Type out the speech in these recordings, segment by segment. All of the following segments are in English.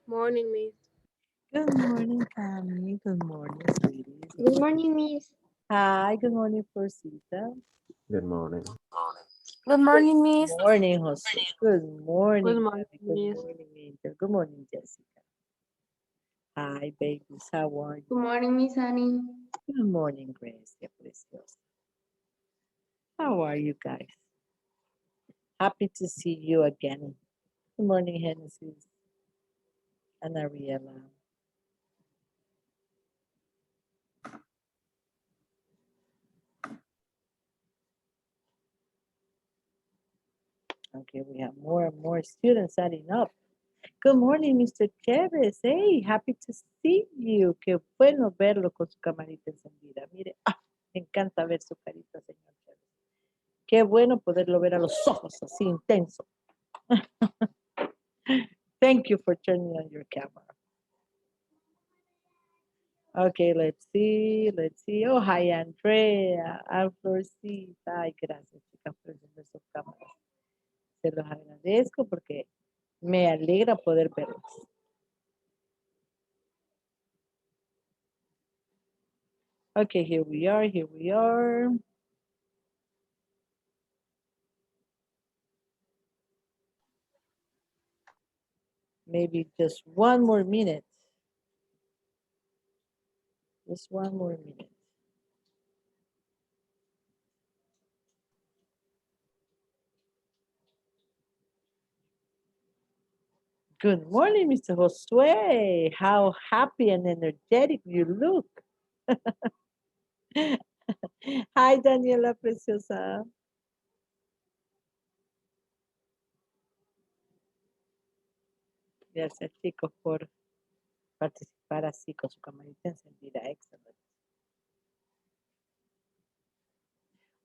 Morning, Miss. Good morning, Cami. Good morning, sweeties. Good morning, Miss. Hi, good morning, Florcita. Good morning. Good morning, Miss. Morning, Jose. Good Good morning, morning, Gabby. Good Miss. morning, Angel. Good morning, Jessica. Hi, babies. How are you? Good morning, Miss Annie. Good morning, Gracia Preciosa. How are you guys? Happy to see you again. Good morning, Genesis and Ariela. Okay, we have more and more students adding up. Good morning, Mr. Chévez. Hey, happy to see you. Qué bueno verlo con su camarita encendida. Mire, me encanta ver su carita, señor Chévez. Qué bueno poderlo ver a los ojos así intenso. Thank you for turning on your camera. Okay, let's see, let's see. Oh, hi, Andrea. I'm Florcita. Ay, gracias, chicas, por encender sus cámaras. Se los agradezco porque me alegra poder verlos. Okay, here we are, here we are. Maybe just one more minute. Just one more minute. Good morning, Mr. Josue. How happy and energetic you look. Hi, Daniela Preciosa. Gracias, chicos, por participar así con su camarita encendida. Excellent.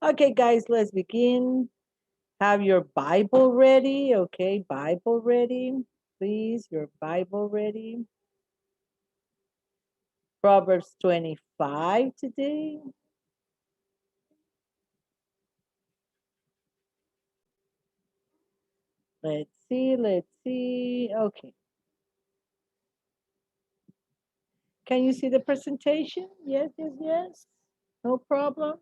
Okay, guys, let's begin. Have your Bible ready. Okay, Bible ready. Please, your Bible ready. Proverbs 25 today. Let's see, let's see. Okay. Can you see the presentation? Yes, yes, yes. No problem.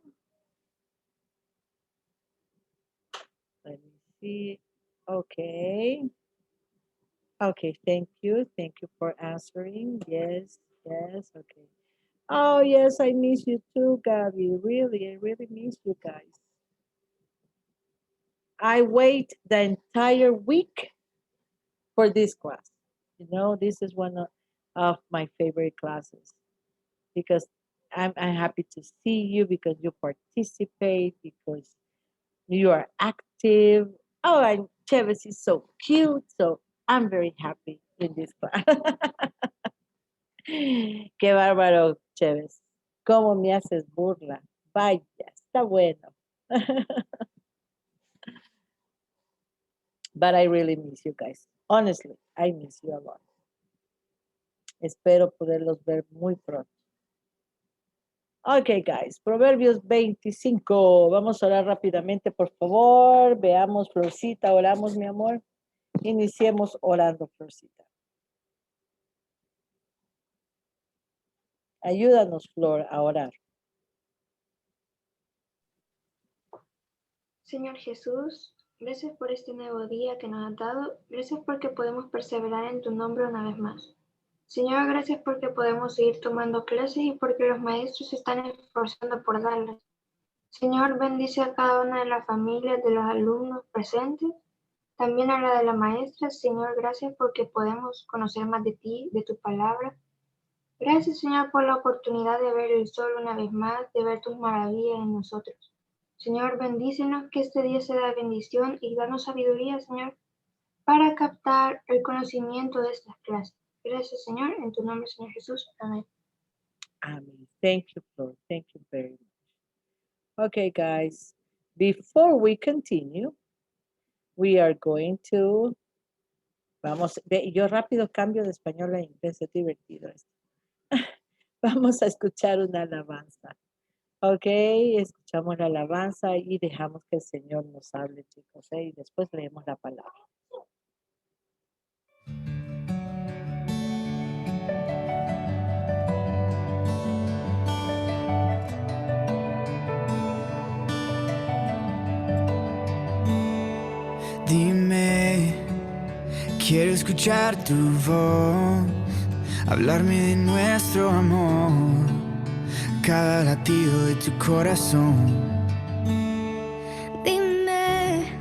Let me see. Okay. Okay, thank you. Thank you for answering. Yes, yes, okay. Oh, yes, I miss you too, Gabby. Really, I really miss you guys. I wait the entire week for this class. You know, this is one of my favorite classes because I'm happy to see you because you participate, because you are active. Oh, and Chévez is so cute. So I'm very happy in this class. Qué bárbaro, Chévez. ¿Cómo me haces burla? Vaya, está bueno. But I really miss you guys. Honestly, I miss you a lot. Espero poderlos ver muy pronto. Ok, guys, Proverbios 25. Vamos a orar rápidamente, por favor. Veamos, Florcita, oramos, mi amor. Iniciemos orando, Florcita. Ayúdanos, Flor, a orar. Señor Jesús, gracias por este nuevo día que nos has dado. Gracias porque podemos perseverar en tu nombre una vez más. Señor, gracias porque podemos seguir tomando clases y porque los maestros se están esforzando por darlas. Señor, bendice a cada una de las familias de los alumnos presentes, también a la de la maestra. Señor, gracias porque podemos conocer más de ti, de tu palabra. Gracias, Señor, por la oportunidad de ver el sol una vez más, de ver tus maravillas en nosotros. Señor, bendícenos que este día sea de bendición y danos sabiduría, Señor, para captar el conocimiento de estas clases. Gracias, Señor, en tu nombre, Señor Jesús. Amén. Amen. Thank you, Flor. Thank you very much. Okay, guys, before we continue, we are going to, vamos, yo rápido cambio de español a inglés, es divertido esto. Vamos a escuchar una alabanza. Ok, escuchamos la alabanza y dejamos que el Señor nos hable, chicos, y después leemos la palabra. Quiero escuchar tu voz, hablarme de nuestro amor, cada latido de tu corazón. Dime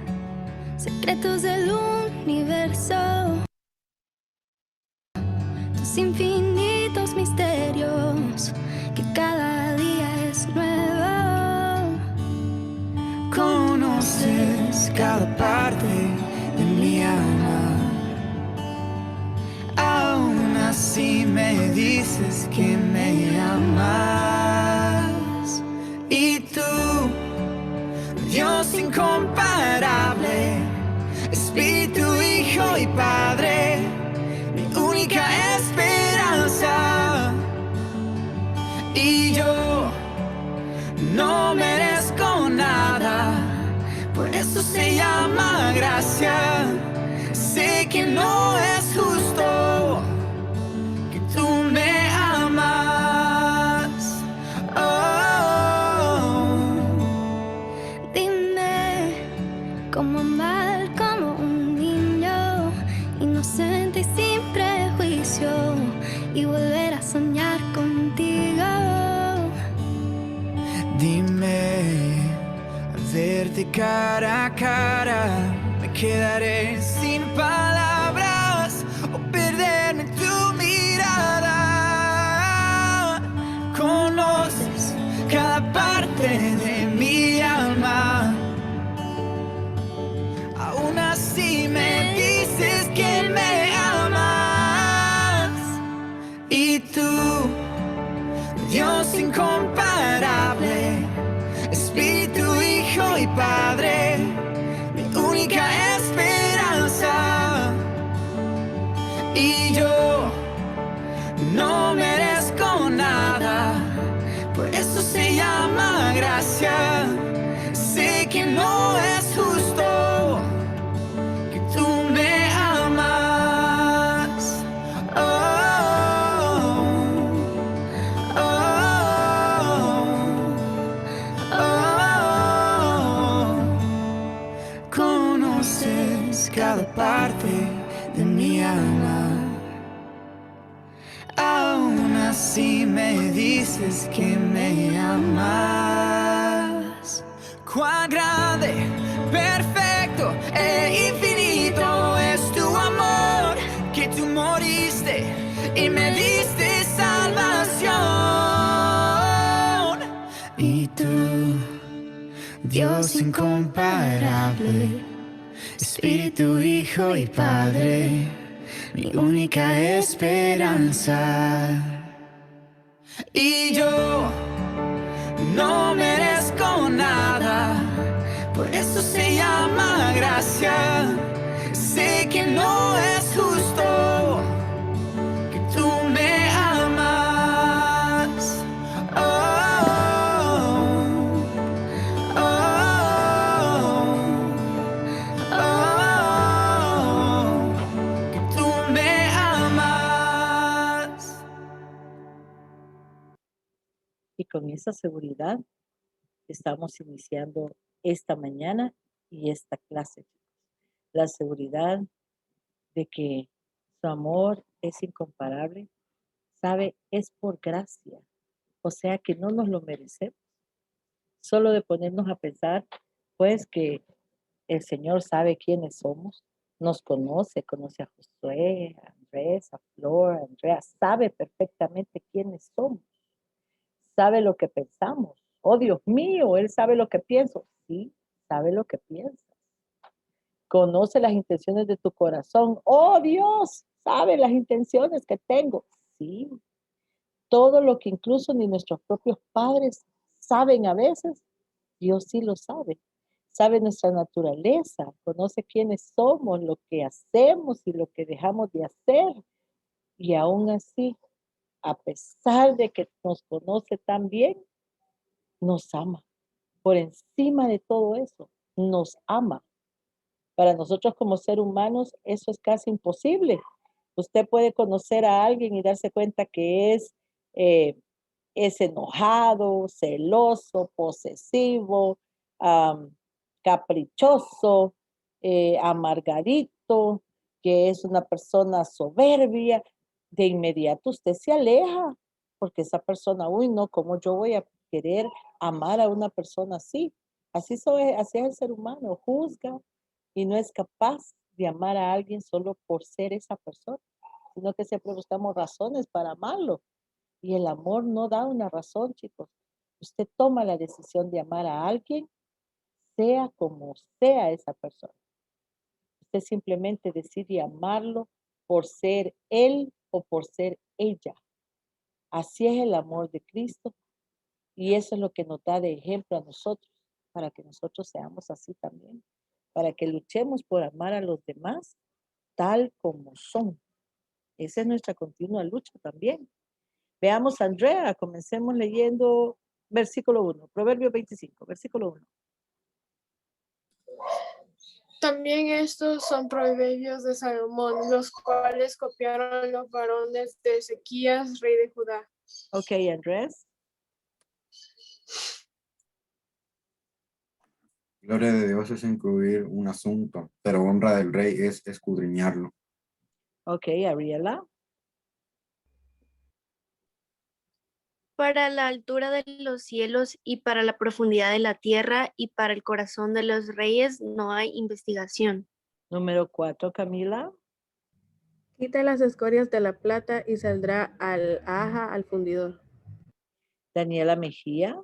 secretos del universo, tus infinitos misterios, que cada día es nuevo. Conoces cada parte de mi alma, aún así me dices que me amas. Y tú, Dios incomparable, Espíritu, Hijo y Padre, mi única esperanza. Y yo no merezco nada, por eso se llama gracia. Sé que no es justo que tú me amas. Dime cómo amar como un niño, inocente y sin prejuicio, y volver a soñar contigo. Dime, al verte cara a cara, me quedaré sin palabras o perderme en tu mirada. Conoces cada parte de mi alma, aún así me dices que me amas. Y tú, Dios incomparable, Espíritu, Hijo y Padre, mi única esperanza. Y yo no merezco nada, por eso se llama gracia. Sé que no es justo que tú me amas. Conoces cada parte de mi alma, aún así me dices que me amas. Cuán grande, perfecto e infinito es tu amor, que tú moriste y me diste salvación. Y tú, Dios incomparable, Espíritu, Hijo y Padre, mi única esperanza. Y yo no merezco nada, por eso se llama gracia. Sé que no es justo que tú me amas. Que tú me amas. Y con esa seguridad estamos iniciando esta mañana y esta clase. La seguridad de que su amor es incomparable, sabe, es por gracia. O sea que no nos lo merecemos. Solo de ponernos a pensar, pues que el Señor sabe quiénes somos, nos conoce, conoce a Josué, a Andrés, a Flor, a Andrea, sabe perfectamente quiénes somos, sabe lo que pensamos. Oh, Dios mío, Él sabe lo que pienso. Sí, sabe lo que piensas. Conoce las intenciones de tu corazón. Oh, Dios, sabe las intenciones que tengo. Sí, todo lo que incluso ni nuestros propios padres saben a veces, Dios sí lo sabe. Sabe nuestra naturaleza, conoce quiénes somos, lo que hacemos y lo que dejamos de hacer. Y aún así, a pesar de que nos conoce tan bien, nos ama. Por encima de todo eso, nos ama. Para nosotros como seres humanos, eso es casi imposible. Usted puede conocer a alguien y darse cuenta que es enojado, celoso, posesivo, caprichoso, amargadito, que es una persona soberbia, de inmediato usted se aleja, porque esa persona, uy, no, ¿cómo yo voy a querer amar a una persona así? Así es el ser humano, juzga y no es capaz de amar a alguien solo por ser esa persona, sino que siempre buscamos razones para amarlo. Y el amor no da una razón, chicos. Usted toma la decisión de amar a alguien, sea como sea esa persona. Usted simplemente decide amarlo por ser él o por ser ella. Así es el amor de Cristo y eso es lo que nos da de ejemplo a nosotros, para que nosotros seamos así también, para que luchemos por amar a los demás tal como son. Esa es nuestra continua lucha también. Veamos, Andrea, comencemos leyendo versículo 1, Proverbio 25, versículo 1. También estos son proverbios de Salomón, los cuales copiaron los varones de Ezequías, rey de Judá. Ok, Andrés. Gloria de Dios es incluir un asunto, pero honra del rey es escudriñarlo. Ok, Ariela. Para la altura de los cielos y para la profundidad de la tierra y para el corazón de los reyes no hay investigación. Número 4, Camila. Quita las escorias de la plata y saldrá alhaja al fundidor. Daniela Mejía.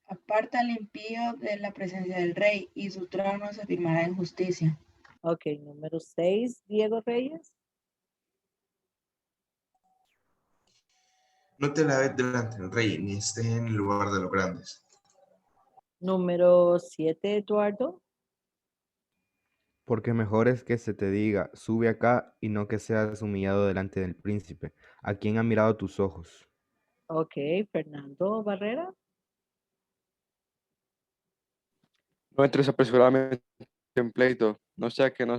Aparta al impío de la presencia del rey, y su trono se firmará en justicia. Ok, número 6, Diego Reyes. No te laves delante del rey, ni estés en el lugar de los grandes. Número 7, Eduardo. Porque mejor es que se te diga, sube acá, y no que seas humillado delante del príncipe, a quien han mirado tus ojos. Ok, Fernando Barrera. No entres apresuradamente en pleito, no sea que no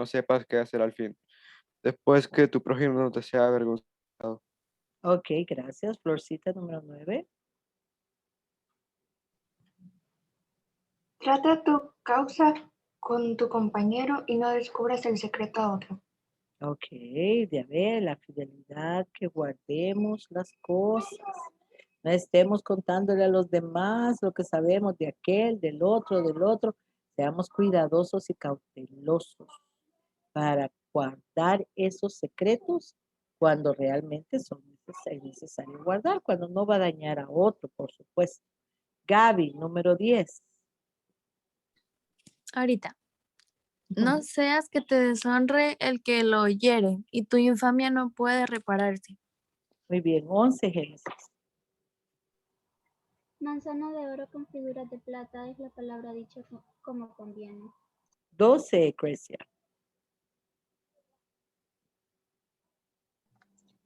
sepas qué hacer al fin, después que tu prójimo no te sea avergonzado. Ok, gracias. Florcita, número 9. Trata tu causa con tu compañero y no descubras el secreto a otro. Ok, de ver la fidelidad, que guardemos las cosas. No estemos contándole a los demás lo que sabemos de aquel, del otro, del otro. Seamos cuidadosos y cautelosos para guardar esos secretos cuando realmente son necesarios guardar, cuando no va a dañar a otro, por supuesto. Gaby, número 10. Ahorita, no seas que te deshonre el que lo oyere, y tu infamia no puede repararse. Muy bien, 11, Génesis. Manzana de oro con figuras de plata es la palabra dicha como conviene. 12, Crecia.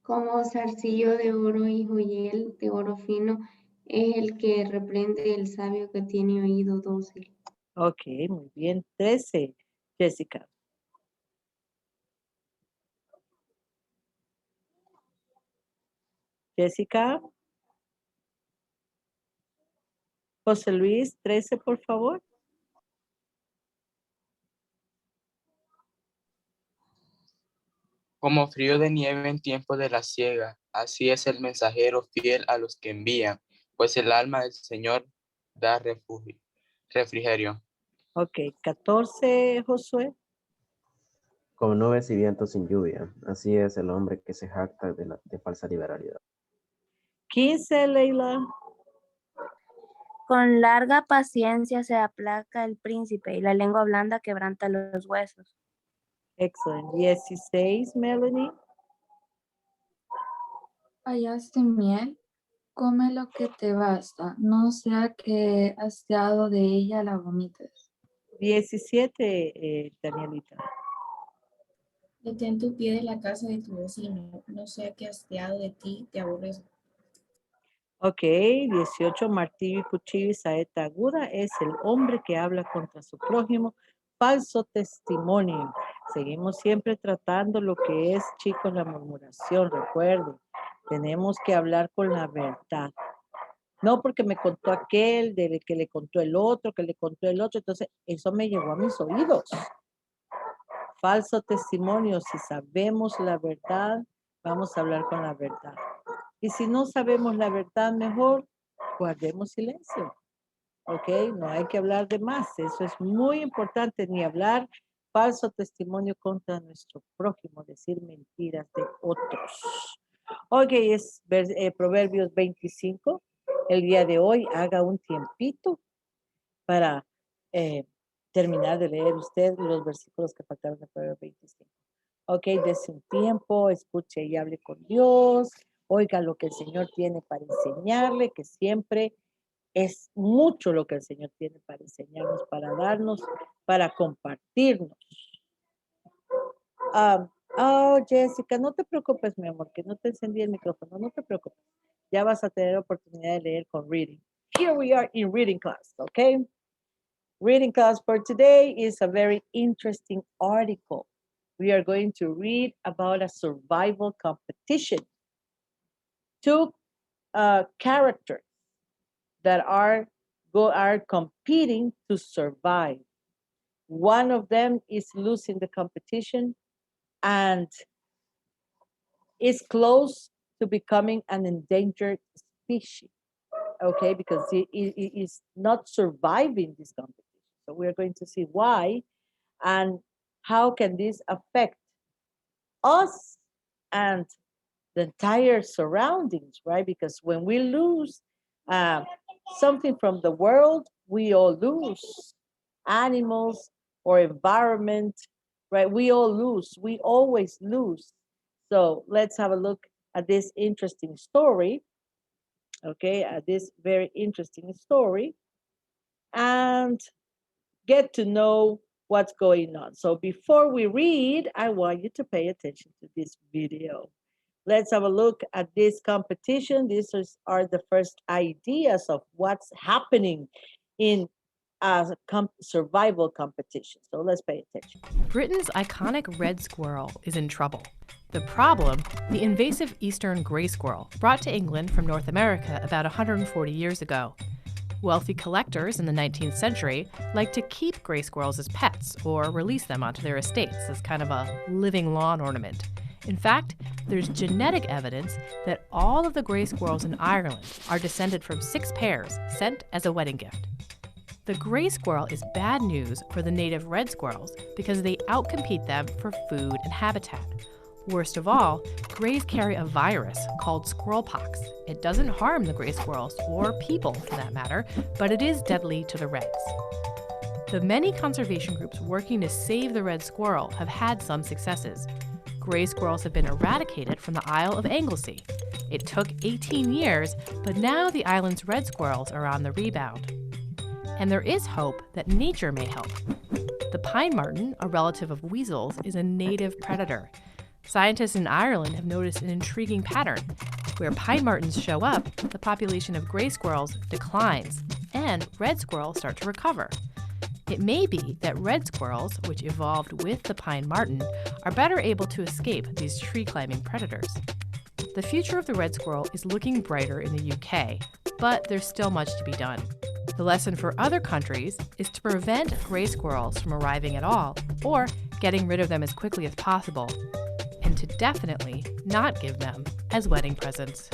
Como zarcillo de oro y joyel de oro fino es el que reprende el sabio que tiene oído dócil. Ok, muy bien. 13, Jessica. Jessica. José Luis, 13, por favor. Como frío de nieve en tiempo de la siega, así es el mensajero fiel a los que envía, pues el alma del Señor da refrigerio. Ok, 14, Josué. Como nubes y vientos sin lluvia, así es el hombre que se jacta de falsa liberalidad. 15, Leila. Con larga paciencia se aplaca el príncipe, y la lengua blanda quebranta los huesos. Excelente. 16, Melanie. Hallaste miel, come lo que te basta, no sea que hastiado de ella la vomites. 17, Danielita. Detén tu pie de la casa de tu vecino, no sea que hastiado de ti te aborrezca. Ok, 18, martillo y cuchillo y saeta aguda es el hombre que habla contra su prójimo, falso testimonio. Seguimos siempre tratando lo que es, chicos, la murmuración. Recuerden, tenemos que hablar con la verdad. No porque me contó aquel, de que le contó el otro, que le contó el otro. Entonces, eso me llegó a mis oídos. Falso testimonio, si sabemos la verdad, vamos a hablar con la verdad. Y si no sabemos la verdad, mejor guardemos silencio. ¿Ok? No hay que hablar de más. Eso es muy importante, ni hablar falso testimonio contra nuestro prójimo, decir mentiras de otros. Ok, es Proverbios 25. El día de hoy haga un tiempito para terminar de leer usted los versículos que faltaron de Proverbios 25. Ok, dese un tiempo, escuche y hable con Dios, oiga lo que el Señor tiene para enseñarle, que siempre es mucho lo que el Señor tiene para enseñarnos, para darnos, para compartirnos. Jessica, no te preocupes, mi amor, que no te encendí el micrófono, no te preocupes. Ya vas a tener oportunidad de leer con reading. Here we are in reading class, okay? Reading class for today is a very interesting article. We are going to read about a survival competition. Two characters that are competing to survive. One of them is losing the competition and is close to becoming an endangered species, okay, because it is not surviving this competition. So we're going to see why and how can this affect us and the entire surroundings, right? Because when we lose something from the world, we all lose. Animals or environment, right? We all lose. We always lose. So let's have a look at this interesting story. Okay, at this very interesting story and get to know what's going on. So before we read, I want you to pay attention to this video. Let's have a look at this competition. These are the first ideas of what's happening in a survival competition. So let's pay attention. Britain's iconic red squirrel is in trouble. The problem, the invasive eastern gray squirrel, brought to England from North America about 140 years ago. Wealthy collectors in the 19th century liked to keep gray squirrels as pets or release them onto their estates as kind of a living lawn ornament. In fact, there's genetic evidence that all of the gray squirrels in Ireland are descended from 6 pairs sent as a wedding gift. The gray squirrel is bad news for the native red squirrels because they outcompete them for food and habitat. Worst of all, grays carry a virus called squirrelpox. It doesn't harm the gray squirrels, or people for that matter, but it is deadly to the reds. The many conservation groups working to save the red squirrel have had some successes. Gray squirrels have been eradicated from the Isle of Anglesey. It took 18 years, but now the island's red squirrels are on the rebound. And there is hope that nature may help. The pine marten, a relative of weasels, is a native predator. Scientists in Ireland have noticed an intriguing pattern. Where pine martens show up, the population of gray squirrels declines, and red squirrels start to recover. It may be that red squirrels, which evolved with the pine marten, are better able to escape these tree-climbing predators. The future of the red squirrel is looking brighter in the UK, but there's still much to be done. The lesson for other countries is to prevent gray squirrels from arriving at all, or getting rid of them as quickly as possible, and to definitely not give them as wedding presents.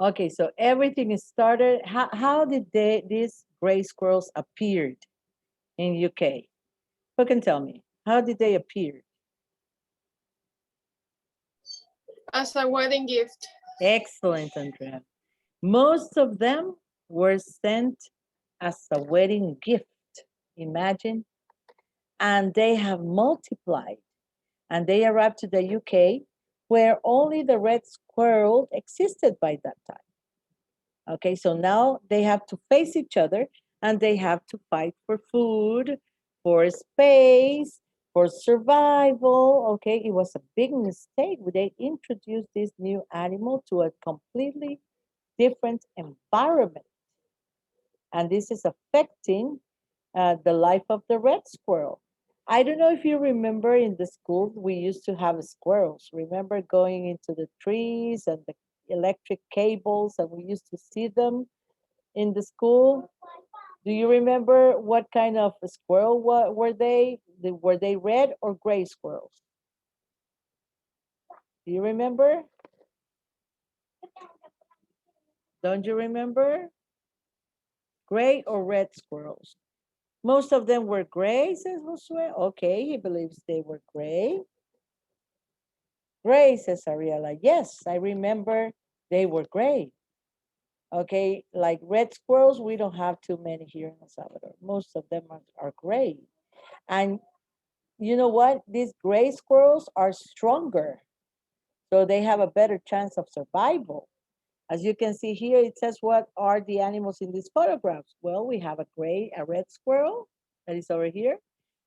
Okay, so everything is started. How did these gray squirrels appeared in UK? Who can tell me? How did they appear? As a wedding gift. Excellent, Andrea. Most of them were sent as a wedding gift, imagine. And they have multiplied. And they arrived to the UK where only the red squirrel existed by that time. Okay, so now they have to face each other and they have to fight for food, for space, for survival. Okay, it was a big mistake. They introduced this new animal to a completely different environment. And this is affecting the life of the red squirrel. I don't know if you remember in the school, we used to have squirrels. Remember going into the trees and the electric cables, and we used to see them in the school? Do you remember what kind of squirrel were they? Were they red or gray squirrels? Do you remember? Don't you remember? Gray or red squirrels? Most of them were gray, says Josue. Okay, he believes they were gray. Gray, says Ariela. Yes, I remember they were gray. Okay, like red squirrels, we don't have too many here in El Salvador. Most of them are gray. And you know what? These gray squirrels are stronger. So they have a better chance of survival. As you can see here, it says what are the animals in these photographs? Well, we have a red squirrel that is over here,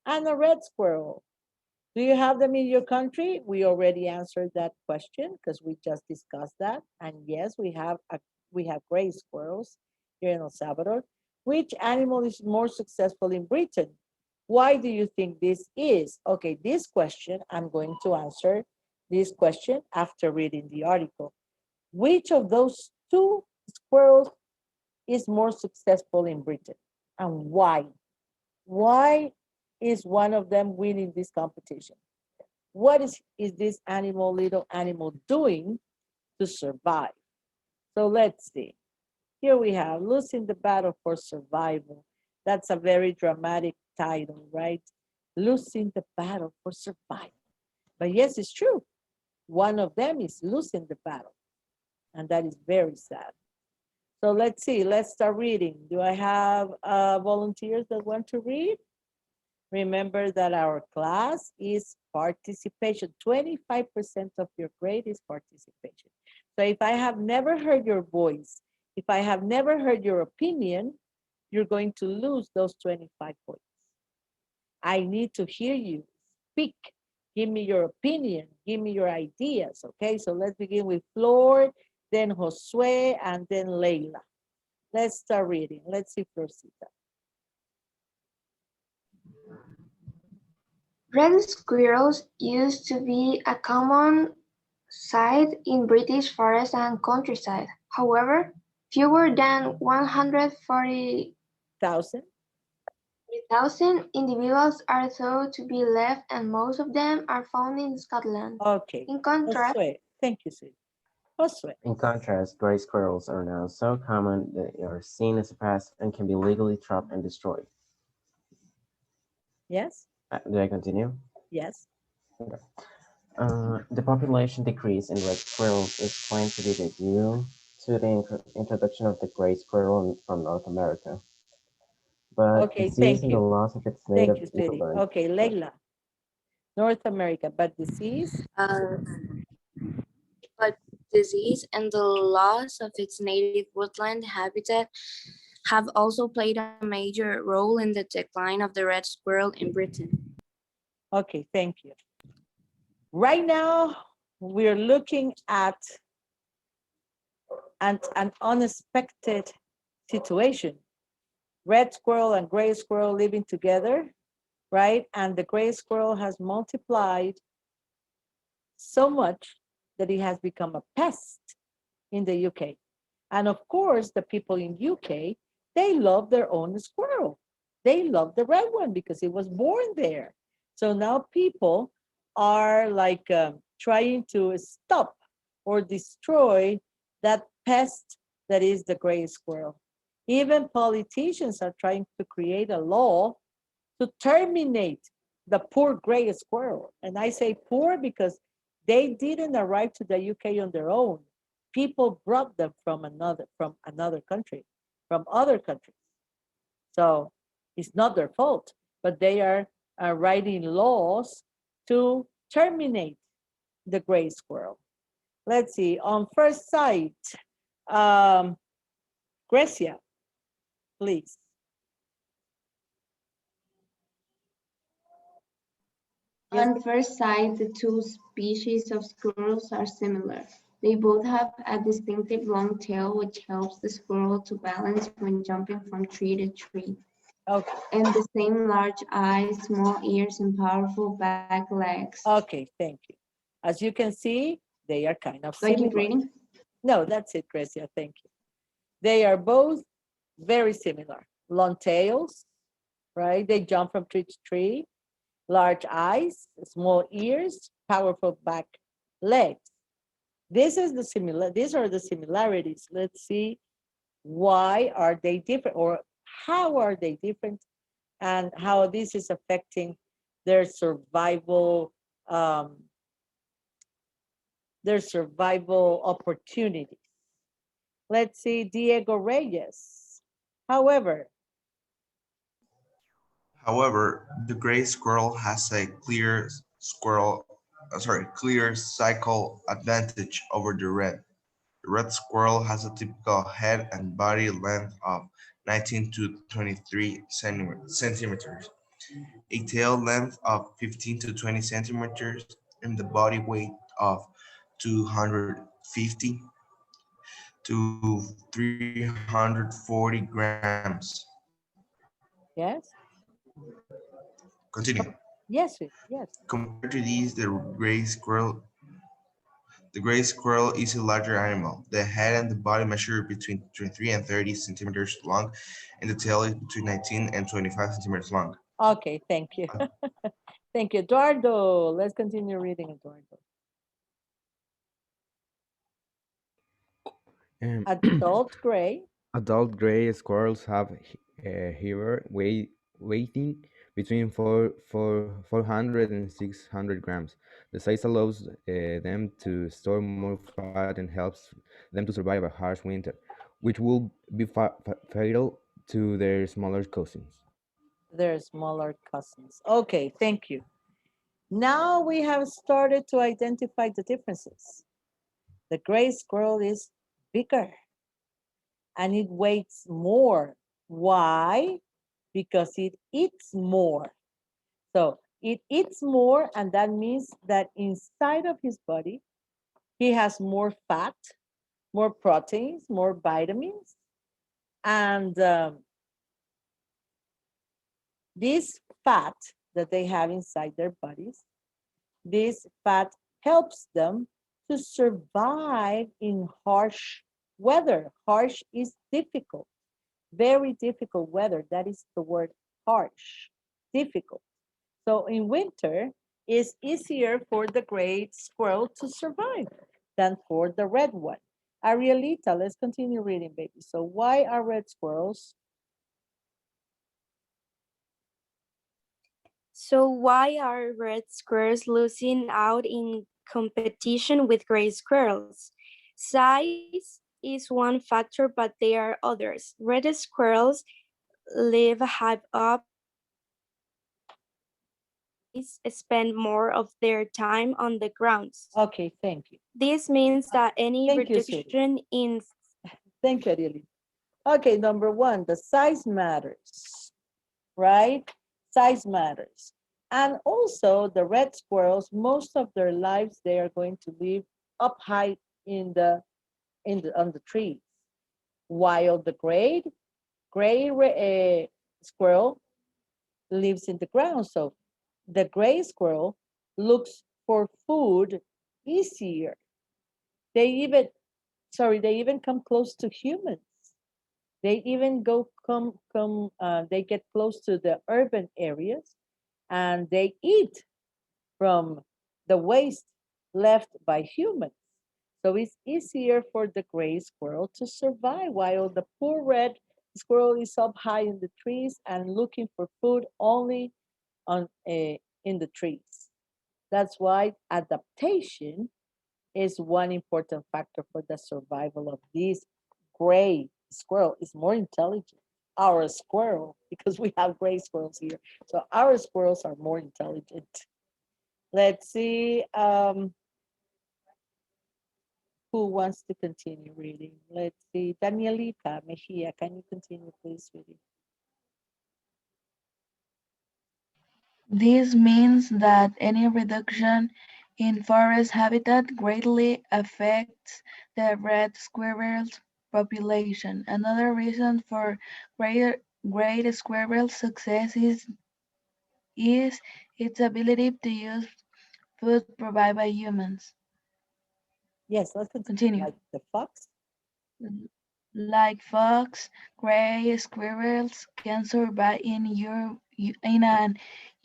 and a red squirrel. Do you have them in your country? We already answered that question because we just discussed that. And yes, we have gray squirrels here in El Salvador. Which animal is more successful in Britain? Why do you think this is? Okay, this question, I'm going to answer this question after reading the article. Which of those two squirrels is more successful in Britain and why? Why is one of them winning this competition? What is this little animal doing to survive? So let's see. Here we have losing the battle for survival. That's a very dramatic title, right? Losing the battle for survival. But yes, it's true. One of them is losing the battle. And that is very sad. So let's see, let's start reading. Do I have volunteers that want to read? Remember that our class is participation. 25% of your grade is participation. So if I have never heard your voice, if I have never heard your opinion, you're going to lose those 25 points. I need to hear you speak. Give me your opinion. Give me your ideas, okay? So let's begin with Flor, then Josue, and then Leila. Let's start reading. Let's see, Florcita. Red squirrels used to be a common sight in British forests and countryside. However, fewer than 140,000 individuals are thought to be left, and most of them are found in Scotland. Okay. In contrast, Josue. Thank you, Sid. Josue. In contrast, gray squirrels are now so common that they are seen as a pest and can be legally trapped and destroyed. Yes? Do I continue? Yes. Okay. The population decrease in red squirrels is claimed to be due to the introduction of the gray squirrel from North America. But Okay, disease thank and the you. loss of its Thank native you, Sidi. woodland. Okay, Leila. North America, but disease? But disease and the loss of its native woodland habitat have also played a major role in the decline of the red squirrel in Britain. Okay, thank you. Right now, we're looking at an unexpected situation. Red squirrel and gray squirrel living together, right? And the gray squirrel has multiplied so much that it has become a pest in the UK. And of course, the people in UK, they love their own squirrel. They love the red one because it was born there. So now people are like trying to stop or destroy that pest that is the gray squirrel. Even politicians are trying to create a law to terminate the poor gray squirrel. And I say poor because they didn't arrive to the UK on their own. People brought them from another country, from other countries. So it's not their fault, but they are writing laws to terminate the gray squirrel. Let's see, on first sight, Grecia, please. On first sight, the two species of squirrels are similar. They both have a distinctive long tail, which helps the squirrel to balance when jumping from tree to tree. Okay. And the same large eyes, small ears, and powerful back legs. Okay, thank you. As you can see, they are kind of similar. Do I keep reading? No, that's it, Grecia, thank you. They are both very similar, long tails, right? They jump from tree to tree. Large eyes, small ears, powerful back legs. These are the similarities. Let's see why are they different, or how are they different, and how this is affecting their survival opportunities. Let's see, Diego Reyes. However, The gray squirrel has a clear cycle advantage over the red. The red squirrel has a typical head and body length of 19 to 23 centimeters, a tail length of 15 to 20 centimeters, and the body weight of 250 to 340 grams. yes, Continue. yes, yes. Compared to these, the gray squirrel is a larger animal. The head and the body measure between 23 and 30 centimeters long, and the tail is between 19 and 25 centimeters long. Okay, thank you. Thank you, Eduardo. Let's continue reading, Eduardo. Adult gray. Adult gray squirrels have heavier weighting between 400 and 600 grams. The size allows them to store more fat and helps them to survive a harsh winter, which will be fatal to their smaller cousins. Their smaller cousins. Okay, thank you. Now we have started to identify the differences. The gray squirrel is bigger and it weighs more. Why? Because it eats more. So it eats more, and that means that inside of his body, he has more fat, more proteins, more vitamins, and this fat that they have inside their bodies, this fat helps them to survive in harsh weather. Harsh is difficult, very difficult weather. That is the word harsh, difficult. So in winter, it's easier for the gray squirrel to survive than for the red one. Arielita, let's continue reading, baby. So why are red squirrels? So why are red squirrels losing out in competition with gray squirrels? Size is one factor, but there are others. Red squirrels live high up, spend more of their time on the grounds. Okay, thank you. This means that any reduction in... Thank you, Arielita. Okay, number one, the size matters, right? Size matters. And also the red squirrels, most of their lives, they are going to live up high on the trees. While the gray squirrel lives in the ground. So the gray squirrel looks for food easier. They even come close to humans. They even they get close to the urban areas, and they eat from the waste left by humans. So it's easier for the gray squirrel to survive, while the poor red squirrel is up high in the trees and looking for food only in the trees. That's why adaptation is one important factor for the survival of this gray squirrel. Is more intelligent. Our squirrel, because we have gray squirrels here. So our squirrels are more intelligent. Let's see. Who wants to continue reading? Let's see. Danielita Mejia, can you continue, please, reading? This means that any reduction in forest habitat greatly affects the red squirrel's population. Another reason for great squirrel success is its ability to use food provided by humans. Yes, let's continue. Like the fox? like fox, gray squirrels can survive in an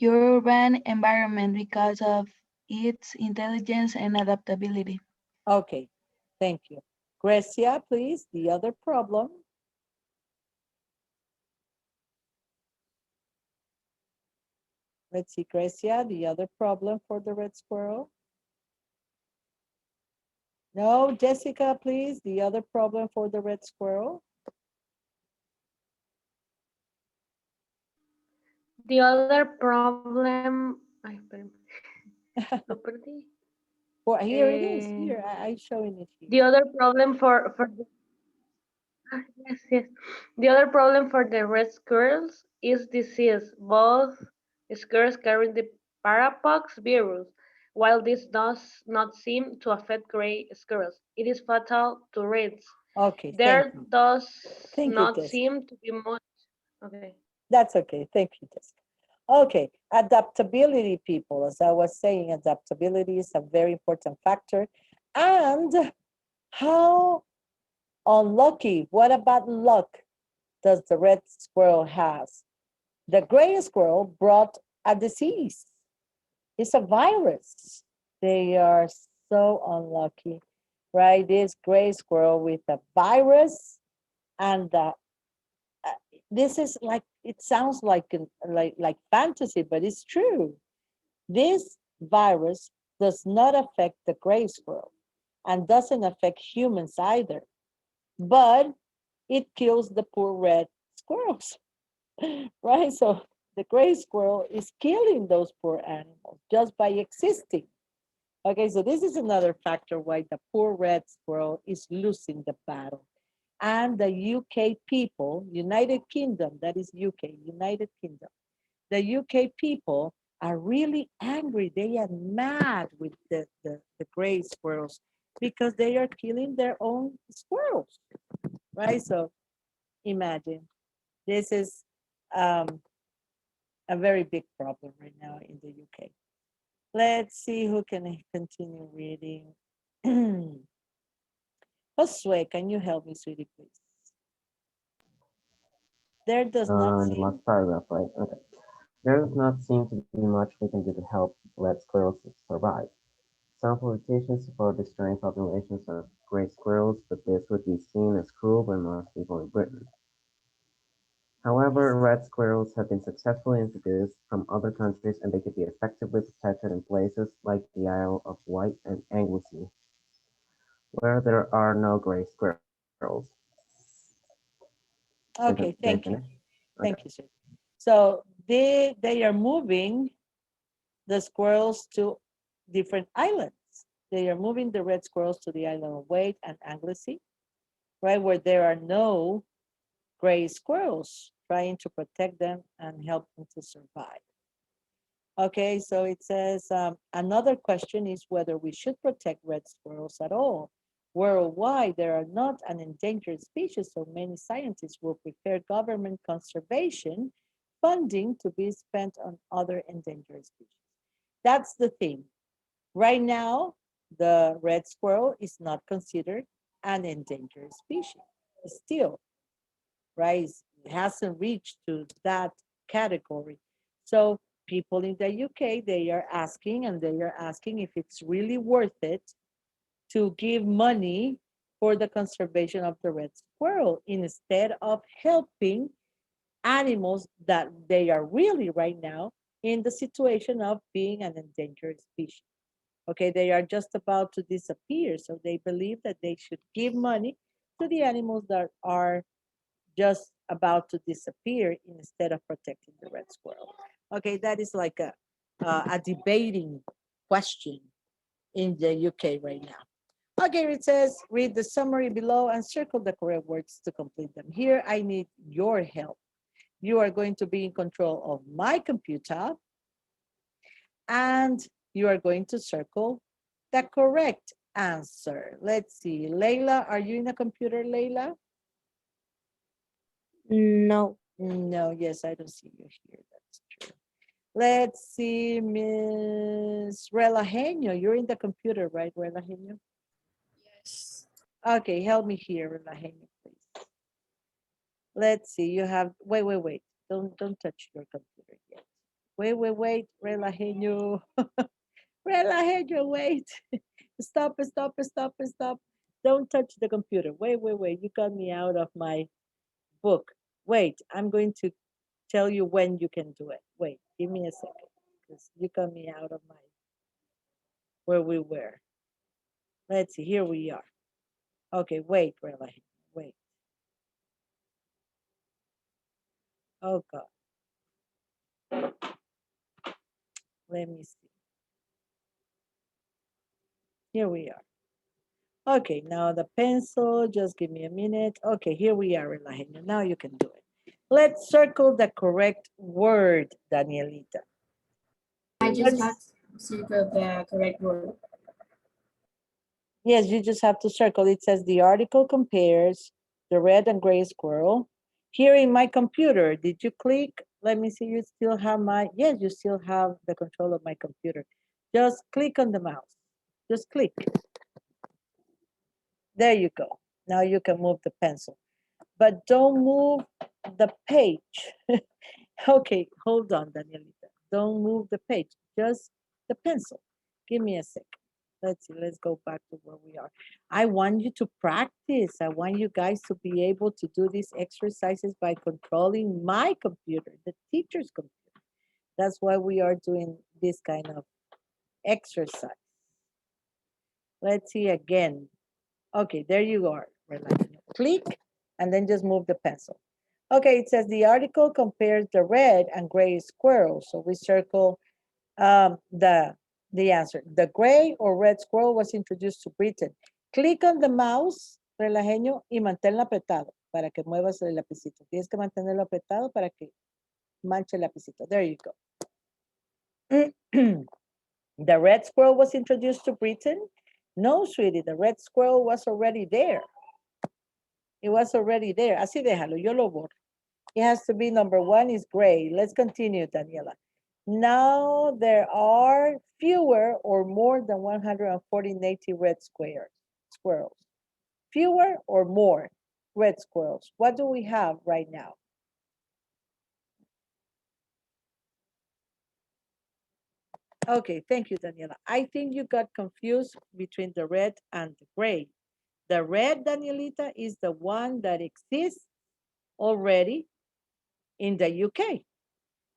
urban environment because of its intelligence and adaptability. Okay, thank you. Grecia, please, the other problem. Let's see, Grecia, the other problem for the red squirrel. No, Jessica, please, the other problem for the red squirrel. The other problem, ay, espérame, lo perdí. Well, here it is. Here, I'm showing it here. The other problem for the, yes, yes. The other problem for the red squirrels is disease. Both squirrels carry the parapox virus. While this does not seem to affect gray squirrels, it is fatal to reds. Okay, thank There you. does Thank you, not Jessica. seem to be much. Okay. That's okay. Thank you, Jessica. Okay, adaptability, people. As I was saying, adaptability is a very important factor. And how unlucky, what about luck does the red squirrel has? The gray squirrel brought a disease. It's a virus. They are so unlucky, right? This gray squirrel with a virus, and this is like, it sounds like like fantasy, but it's true. This virus does not affect the gray squirrel and doesn't affect humans either, but it kills the poor red squirrels, right? So the gray squirrel is killing those poor animals just by existing. Okay, so this is another factor why the poor red squirrel is losing the battle. And the UK people, United Kingdom, that is UK, United Kingdom, the UK people are really angry. They are mad with the gray squirrels because they are killing their own squirrels, right? So imagine, this is a very big problem right now in the UK. Let's see who can continue reading. Josue, can you help me, sweetie, please? There does not The seem. last paragraph, right? Okay. There does not seem to be much we can do to help let squirrels survive. Some politicians support destroying populations of gray squirrels, but this would be seen as cruel by most people in Britain. However, red squirrels have been successfully introduced from other countries and they could be effectively protected in places like the Isle of Wight and Anglesey, where there are no gray squirrels. Okay, thank you. Okay. Thank you, sir. So they are moving the squirrels to different islands. They are moving the red squirrels to the island of Wight and Anglesey, right, where there are no gray squirrels, trying to protect them and help them to survive. Okay, so it says, another question is whether we should protect red squirrels at all. Worldwide, there are not an endangered species, so many scientists will prefer government conservation funding to be spent on other endangered species. That's the thing. Right now, the red squirrel is not considered an endangered species. Still, right? It hasn't reached to that category. So people in the UK, they are asking if it's really worth it to give money for the conservation of the red squirrel instead of helping animals that they are really right now in the situation of being an endangered species. Okay, they are just about to disappear. So they believe that they should give money to the animals that are just about to disappear instead of protecting the red squirrel. Okay, that is like a debating question in the UK right now. Okay, it says, read the summary below and circle the correct words to complete them. Here, I need your help. You are going to be in control of my computer and you are going to circle the correct answer. Let's see. Layla, are you in a computer, Layla? No. No, yes, I don't see you here. That's true. Let's see, Miss Relajeño. You're in the computer, right, Relajeño? Yes. Okay, help me here, Relajeño, please. Let's see, you have, wait. Don't touch your computer yet. Wait, relajeño. Relajeño, wait. Stop. Don't touch the computer. Wait. You got me out of my book. Wait, I'm going to tell you when you can do it. Wait, give me a second. Because you got me out of my, where we were. Let's see, here we are. Okay, wait, relajeño, wait. Oh, God. Let me see. Here we are. Okay, now the pencil, just give me a minute. Okay, here we are, relajeño. Now you can do it. Let's circle the correct word, Danielita. I just have to circle the correct word. Yes, you just have to circle. It says the article compares the red and gray squirrel. Here in my computer, did you click? Let me see, you still have my, yes, you still have the control of my computer. Just click on the mouse. Just click. There you go. Now you can move the pencil. But don't move the page. Okay, hold on, Danielita. Don't move the page, just the pencil. Give me a second. Let's see, let's go back to where we are. I want you to practice. I want you guys to be able to do these exercises by controlling my computer, the teacher's computer. That's why we are doing this kind of exercise. Let's see again. Okay, there you are. Click and then just move the pencil. Okay, it says the article compares the red and gray squirrel. So we circle the answer. The gray or red squirrel was introduced to Britain. Click on the mouse, relajeño, y manténlo apretado para que muevas el lapicito. Tienes que mantenerlo apretado para que manche el lapicito. There you go. The red squirrel was introduced to Britain. No, sweetie, the red squirrel was already there. It was already there. Así déjalo, yo lo borro. It has to be number one is gray. Let's continue, Daniela. Now there are fewer or more than 140 native red squirrels. Fewer or more red squirrels. What do we have right now? Okay, thank you, Daniela. I think you got confused between the red and the gray. The red, Danielita, is the one that exists already in the UK.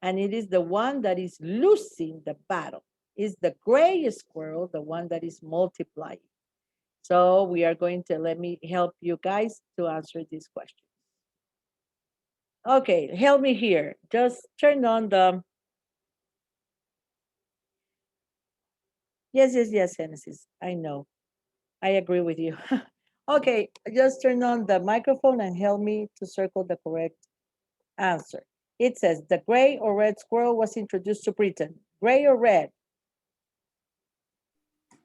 And it is the one that is losing the battle. Is the gray squirrel the one that is multiplying? So we are going to, let me help you guys to answer this question. Okay, help me here. Just turn on the, yes, Genesis, I know. I agree with you. Okay, just turn on the microphone and help me to circle the correct answer. It says the gray or red squirrel was introduced to Britain. Gray or red?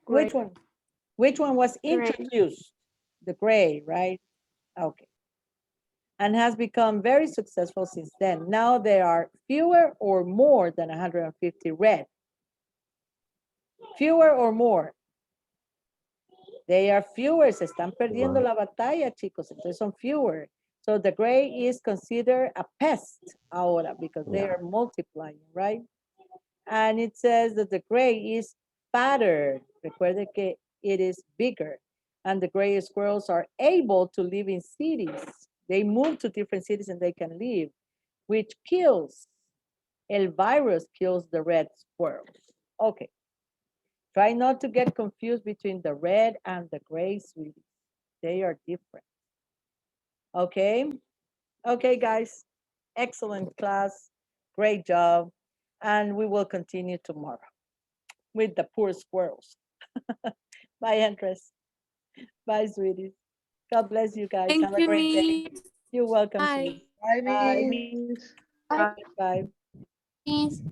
Gray. Which one? Which one was introduced? The gray, right? Okay. And has become very successful since then. Now there are fewer or more than 150 red. Fewer or more. They are fewer. Se están perdiendo la batalla, chicos. Entonces son fewer. So the gray is considered a pest ahora because they are multiplying, right? And it says that the gray is fatter. Recuerde que it is bigger. And the gray squirrels are able to live in cities. They move to different cities and they can live, which kills. El virus kills the red squirrels. Okay. Try not to get confused between the red and the gray, sweeties. They are different. Okay. Okay, guys. Excellent class. Great job. And we will continue tomorrow with the poor squirrels. Bye, Andres. Bye, sweeties. God bless you guys. Thank Have a you, great day. Miss. You're welcome, Bye. sweetie. Bye, Bye. Miss. Bye. Miss.